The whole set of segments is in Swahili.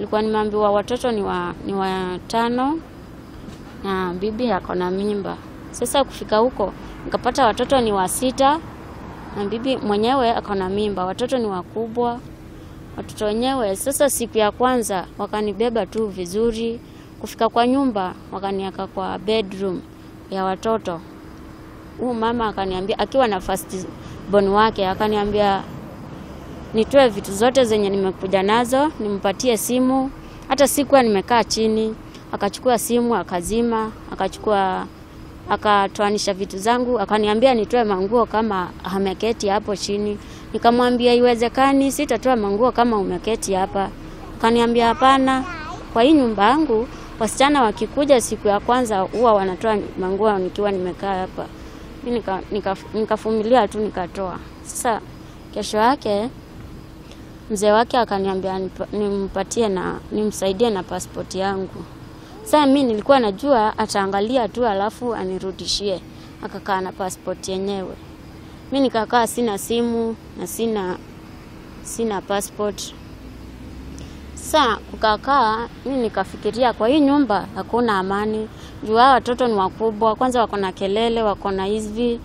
nilikuwa nimeambiwa watoto ni watano na bibi yako na mimba. Sasa kufika huko nikapata watoto ni 6 na bibi mwenyewe ako na mimba. Watoto ni wakubwa. Watoto wenyewe sasa siku ya kwanza wakanibeba tu vizuri. Kufika kwa nyumba wakaniweka kwa bedroom ya watoto. Huyu mama akaniambia akiwa na first born wake akaniambia nitoe vitu zote zenye nimekuja nazo, nimpatie simu. Hata sikuwa nimekaa chini, akachukua simu akazima, akatoanisha vitu zangu, akaniambia nitoe manguo kama ameketi hapo chini. Nikamwambia iwezekani, sitatoa manguo kama umeketi hapa. Akaniambia hapana, kwa hii nyumba yangu wasichana wakikuja siku ya kwanza huwa wanatoa manguo nikiwa nimekaa hapa. Mimi nikavumilia tu nikatoa. Sasa kesho yake mzee wake akaniambia nimpatie na nimsaidie na passport yangu. Sasa mimi nilikuwa najua ataangalia tu alafu anirudishie. Akakaa na passport yenyewe. Mimi nikakaa sina simu na sina passport. Sasa kukakaa mimi nikafikiria kwa hii nyumba hakuna amani. Juu hao watoto ni wakubwa, kwanza wako na kelele, wako na hivi.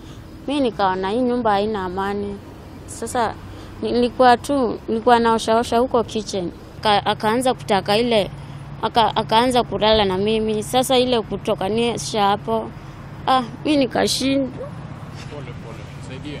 Mimi nikaona hii nyumba haina amani. Sasa nilikuwa naosha huko kitchen. Akaanza kutaka ile akaanza kulala na mimi. Sasa ile kutokanisha hapo mimi nikashindwa. Pole, saidia.